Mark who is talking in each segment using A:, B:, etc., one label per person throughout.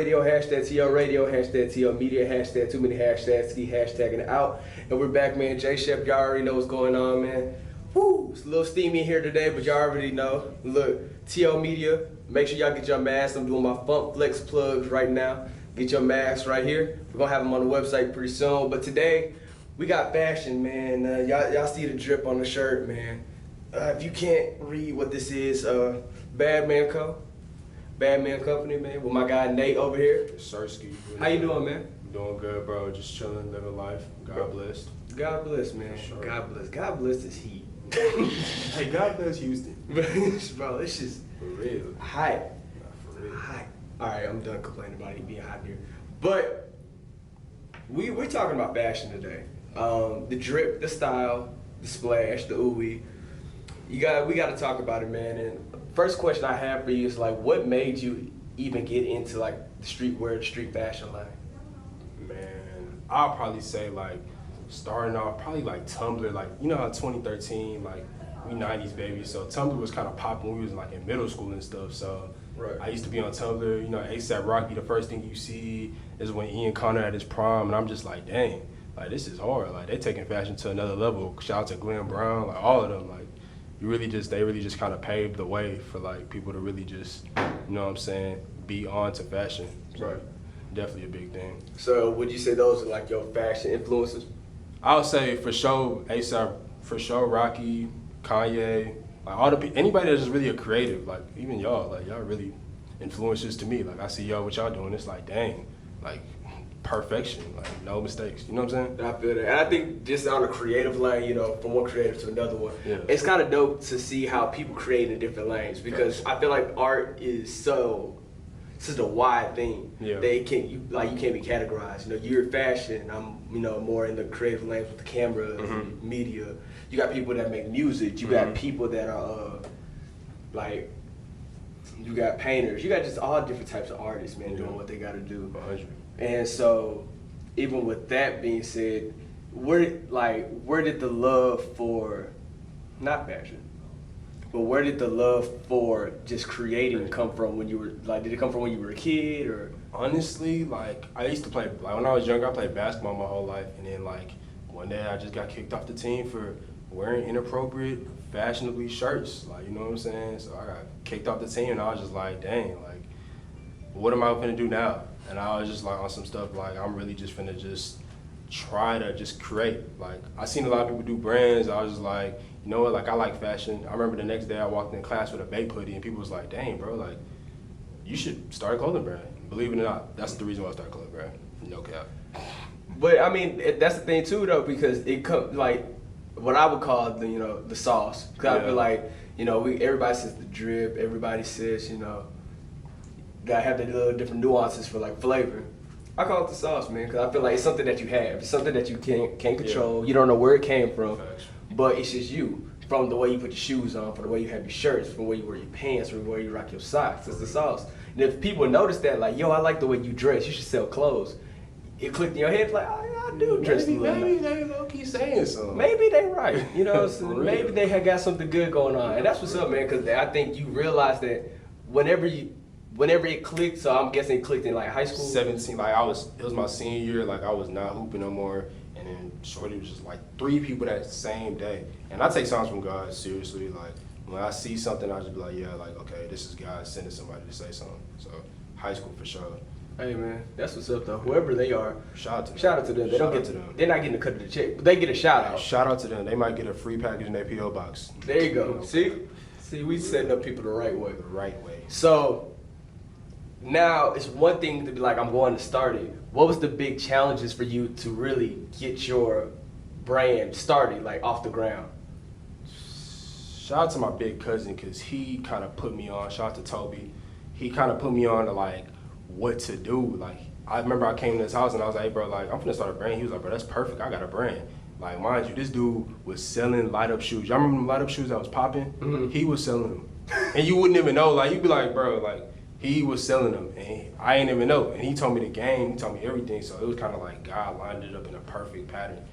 A: Radio, hashtag TL Radio, hashtag TOmedia, hashtag too many hashtags, keep hashtagging it out. And we're back, man. J Chef, y'all already know what's going on, man. Woo! It's a little steamy here today, but y'all already know. Look, TOmedia, make sure y'all get your masks. I'm doing my Funk Flex plugs right now. Get your masks right here. We're gonna have them on the website pretty soon. But today, we got fashion, man. Y'all see the drip on the shirt, man. If you can't read what this is, Badman Company, man, with my guy Nate over here.
B: Sirski.
A: How you doing, man?
B: Doing good, bro. Just chilling, living life. God bless.
A: God bless, man.
B: Sure.
A: God bless. God bless this heat.
B: Hey, God bless Houston.
A: Bro, it's just
B: For real.
A: hot.
B: Not for real.
A: Hot. All right, I'm done complaining about it being hot here. But we're talking about fashion today. The drip, the style, the splash, the ooey. We got to talk about it, man. And first question I have for you is like, what made you even get into like the streetwear, the street fashion line?
B: Man, I'll probably say like starting off probably like Tumblr, like you know how 2013, like we 90s babies, so Tumblr was kind of popping when we was like in middle school and stuff. So
A: Right.
B: I used to be on Tumblr, you know, ASAP Rocky, the first thing you see is when Ian Connor at his prime, and I'm just like, dang, like this is hard. Like they taking fashion to another level. Shout out to Glenn Brown, like all of them, like they really just kind of paved the way for like people to really just, you know what I'm saying, be on to fashion. So,
A: Right.
B: definitely a big thing.
A: So would you say those are like your fashion influences?
B: I would say for sure ASAP, for sure Rocky, Kanye, like all the anybody that's just really a creative, like even y'all, like y'all really influences to me. Like I see y'all what y'all doing, it's like dang, like perfection, like no mistakes. You know what I'm saying?
A: I feel that. And I think just on a creative lane, you know, from one creative to another one,
B: Yeah.
A: it's kind of dope to see how people create in different lanes because I feel like art is such a wide thing.
B: Yeah.
A: You can't be categorized. You know, you're fashion. I'm, you know, more in the creative lanes with the cameras and media. You got people that make music. You got people that are like, you got painters. You got just all different types of artists, man, doing what they got to do.
B: 100.
A: And so, even with that being said, where did the love for, not fashion, but where did the love for just creating come from when you were, like, did it come from when you were a kid or?
B: Honestly, like I used to play, like when I was younger, I played basketball my whole life, and then like one day I just got kicked off the team for wearing inappropriate, fashionably shirts, like you know what I'm saying. So I got kicked off the team, and I was just like, dang, like what am I gonna do now? And I was just like on some stuff like I'm really just finna just try to just create. Like I seen a lot of people do brands. I was just like, you know what? Like I like fashion. I remember the next day I walked in class with a Bape hoodie, and people was like, dang, bro, like you should start a clothing brand. Believe it or not, that's the reason why I started a clothing brand. No cap.
A: But I mean, that's the thing too, though, because it comes like what I would call the, you know, the sauce. Cause I feel like, you know, everybody says the drip. Everybody says, you know, gotta have the little different nuances for like flavor. I call it the sauce, man, because I feel like it's something that you have. It's something that you can't control. You don't know where it came from, but it's just you. From the way you put your shoes on, from the way you have your shirts, from the way you wear your pants, from the way you rock your socks. It's the sauce. And if people notice that, like, yo, I like the way you dress, you should sell clothes. It clicked in your head, like, oh, yeah, I do dress a little
B: Maybe
A: nice.
B: they low-key saying something.
A: Maybe they right, you know, so
B: For real.
A: maybe they had got something good going on. And that's what's up, man, because I think you realize that whenever it clicked, so I'm guessing it clicked in like high school.
B: 17, like it was my senior year, like I was not hooping no more, and then shorty was just like 3 people that same day. And I take signs from God seriously, like when I see something, I just be like, yeah, like okay, this is God sending somebody to say something. So high school for sure.
A: Hey man, that's what's up though. Whoever they are,
B: Shout out to them.
A: shout out to them. They don't get
B: to them.
A: They're not getting a cut of the check, but they get a shout out.
B: Shout out to them. They might get a free package in their PO box.
A: There you go. See, we setting up people the right way.
B: The right way.
A: So now it's one thing to be like, I'm going to start it. What was the big challenges for you to really get your brand started, like off the ground?
B: Shout out to my big cousin, because he kind of put me on. Shout out to Toby. He kind of put me on to like what to do. Like I remember I came to his house and I was like, hey bro, like I'm finna start a brand. He was like, bro, that's perfect. I got a brand. Like mind you, this dude was selling light up shoes. Y'all remember them light up shoes that was popping?
A: Mm-hmm.
B: He was selling them, and you wouldn't even know. Like you'd be like, bro, like he was selling them, and I ain't even know. And he told me the game. He told me everything. So it was kind of like God lined it up in a perfect pattern.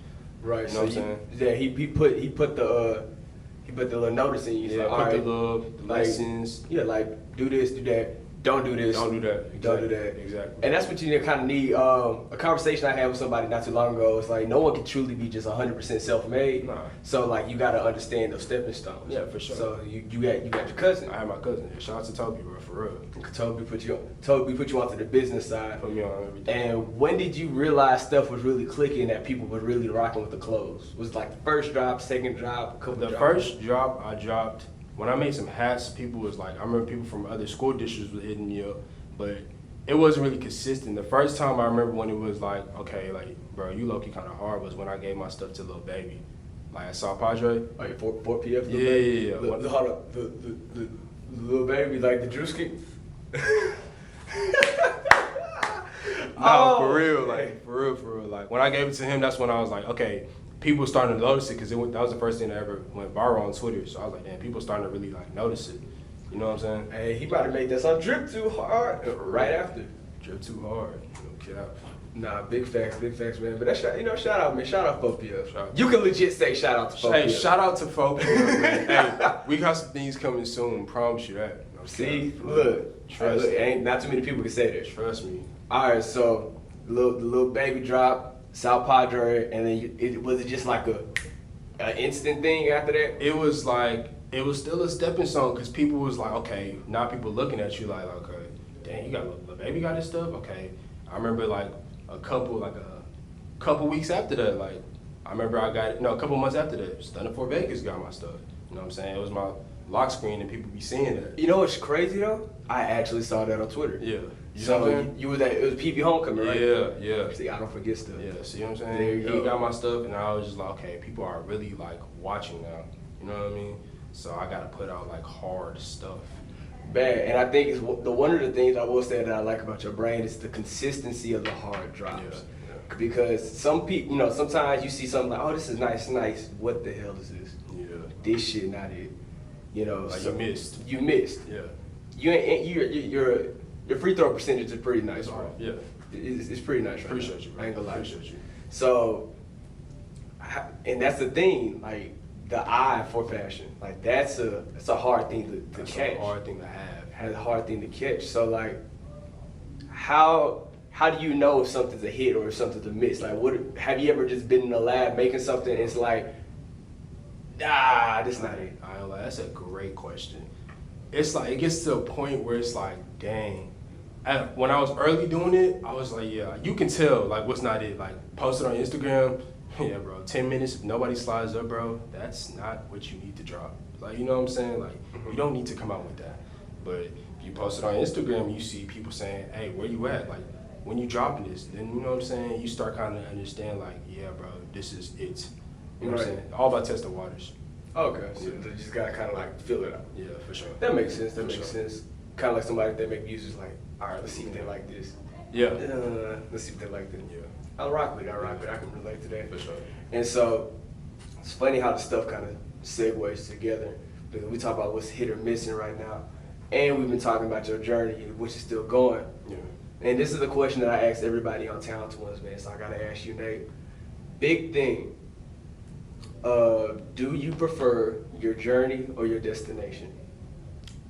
A: Right.
B: You know what I'm saying?
A: Yeah. He put the little notice in you.
B: Yeah,
A: like,
B: put
A: all right,
B: the
A: like,
B: lessons.
A: Yeah, like do this, do that. don't do this.
B: Don't do that. Exactly.
A: Don't do that.
B: Exactly.
A: And that's what you kind of need. A conversation I had with somebody not too long ago is like, no one can truly be just 100% self-made.
B: Nah.
A: So like, you got to understand those stepping stones.
B: Yeah, for sure.
A: So you got your cousin.
B: I have my cousin. Yeah, shout out to Toby, bro, for real.
A: Toby put you onto the business side.
B: Put me on everything.
A: And when did you realize stuff was really clicking, that people were really rocking with the clothes? Was it like the first drop, second drop, a couple
B: The
A: drops?
B: first drop I dropped, when I made some hats, people was like, I remember people from other school districts was hitting me up, but it wasn't really consistent. The first time I remember when it was like, okay, like, bro, you low-key kind of hard, was when I gave my stuff to Lil Baby. Like, I saw Padre.
A: Oh, yeah, 4 PF?
B: Yeah.
A: Hold up, the Lil Baby, like the Drewski?
B: No, for real. Like, when I gave it to him, that's when I was like, okay, people starting to notice it, because that was the first thing that ever went viral on Twitter. So I was like, damn, people starting to really like notice it. You know what I'm saying?
A: Hey, he about to make that song Drip Too Hard right after.
B: Drip Too Hard. No cap.
A: Nah, big facts, man. But that's, shout out, man. Shout out 4PF.
B: Shout out.
A: You can legit say shout out to 4PF.
B: Hey, shout out to 4PF, man. Hey, we got some things coming soon. Promise you that. No
A: See,
B: cap.
A: look,
B: Trust me.
A: ain't not too many people can say that.
B: Trust me.
A: All right, so the Lil Baby drop, South Padre, and then was it just like an instant thing after that?
B: It was like, it was still a stepping stone, because people was like, okay, now people looking at you like, okay, dang, you got Lil Baby got this stuff? Okay. I remember like a couple weeks after that, like, I remember a couple months after that, Stunner for Vegas got my stuff. You know what I'm saying? It was my lock screen and people be seeing that.
A: You know what's crazy though? I actually saw that on Twitter.
B: Yeah.
A: So you were it was PP Homecoming, right?
B: Yeah.
A: See, I don't forget stuff.
B: Yeah, see what I'm saying?
A: There you
B: He
A: go.
B: got my stuff, and I was just like, okay, people are really like watching now. You know what I mean? So I gotta put out like hard stuff.
A: Bad, and I think one of the things I will say that I like about your brand is the consistency of the hard drops.
B: Yeah.
A: Because some people, sometimes you see something like, oh, this is nice. What the hell is this?
B: Yeah.
A: This shit not it.
B: Like
A: so
B: you missed.
A: You missed.
B: Yeah.
A: Your free throw percentage is pretty nice, right?
B: Yeah.
A: It's pretty nice. Right
B: Appreciate
A: now.
B: you, bro.
A: I ain't gonna lie.
B: Appreciate you.
A: So, and that's the thing, like the eye for fashion, like that's a hard thing to catch.
B: That's a hard thing to have.
A: Had a hard thing to catch. So like, how do you know if something's a hit or if something's a miss? Like, have you ever just been in the lab making something and it's like, this not it?
B: That's a great question. It's like, it gets to a point where it's like, dang. When I was early doing it, I was like, yeah, you can tell like what's not it. Like, post it on Instagram, yeah, bro, 10 minutes, if nobody slides up, bro, that's not what you need to drop. Like, you know what I'm saying? Like, you don't need to come out with that. But if you post it on Instagram, you see people saying, hey, where you at? Like, when you dropping this, then you know what I'm saying? You start kind of understand like, yeah, bro, this is it. You know what I'm saying? All about testing waters.
A: Okay, so you just gotta kind of like feel it out.
B: Yeah, for sure.
A: That makes sense. That
B: For
A: makes
B: sure.
A: sense. Kind of like somebody that make music like, all right, let's see if they like this.
B: Yeah.
A: Let's see if they like this.
B: Yeah.
A: I rock with it. I can relate to that.
B: For sure.
A: And so it's funny how the stuff kind of segues together, because we talk about what's hit or missing right now, and we've been talking about your journey, which is still going.
B: Yeah.
A: And this is the question that I ask everybody on TalentedOnes, man. So I gotta ask you, Nate. Big thing. Do you prefer your journey or your destination?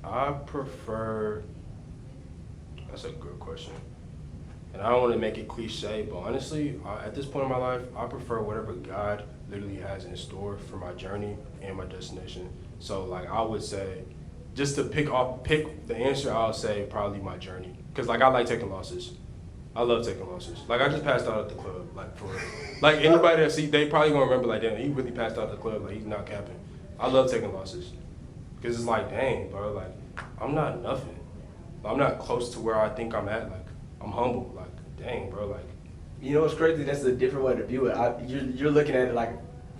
B: I prefer, that's a good question. And I don't want to make it cliche, but honestly, at this point in my life, I prefer whatever God literally has in store for my journey and my destination. So like, I would say, just to pick the answer, I'll say probably my journey. Cause like, I like taking losses. I love taking losses. Like, I just passed out at the club, like for real. Like, anybody that see, they probably gonna remember like, damn, he really passed out at the club, like he's not capping. I love taking losses. Cause it's like, dang, bro, like, I'm not nothing. I'm not close to where I think I'm at. Like, I'm humble. Like, dang, bro, like.
A: You know what's crazy? That's a different way to view it. You're looking at it like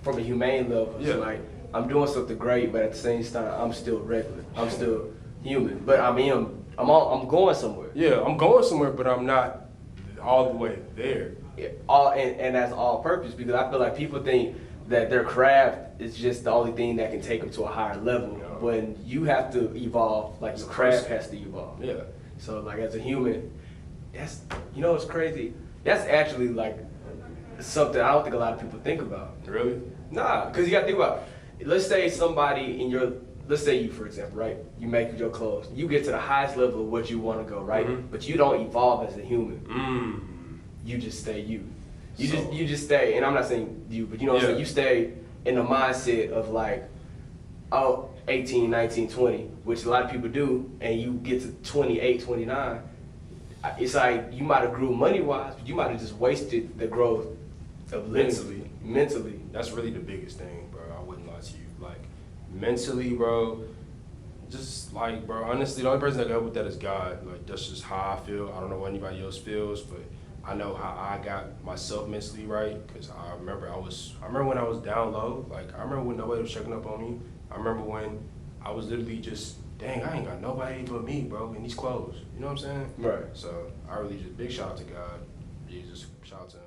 A: from a humane level. It's
B: Yeah.
A: like, I'm doing something great, but at the same time, I'm still regular. I'm still human. But I mean, I'm going somewhere.
B: Yeah, I'm going somewhere, but I'm not all the way there.
A: Yeah, and that's all purpose, because I feel like people think that their craft is just the only thing that can take them to a higher level.
B: No.
A: When you have to evolve, like
B: As
A: your
B: a
A: craft
B: person.
A: has to evolve.
B: Yeah.
A: So like as a human, that's, you know what's crazy? That's actually like something I don't think a lot of people think about.
B: Really?
A: Nah, because you gotta think about, let's say somebody in your let's say you, for example, right? You make your clothes. You get to the highest level of what you want to go, right?
B: Mm-hmm.
A: But you don't evolve as a human. You just stay you. You just stay, and I'm not saying you, but you know what I'm saying? You stay in the mindset of like, 18, 19, 20, which a lot of people do, and you get to 28, 29, it's like you might have grew money-wise, but you might have just wasted the growth of living. Mentally.
B: That's really the biggest thing, bro. I wouldn't lie to you. Like, mentally, bro, just like, bro, honestly, the only person that can help with that is God. Like, that's just how I feel. I don't know what anybody else feels, but I know how I got myself mentally right, because I remember when I was down low. Like, I remember when nobody was checking up on me. I remember when I was literally just, dang, I ain't got nobody but me, bro, in these clothes. You know what I'm saying?
A: Right.
B: So I really just, big shout out to God. Jesus, shout out to him.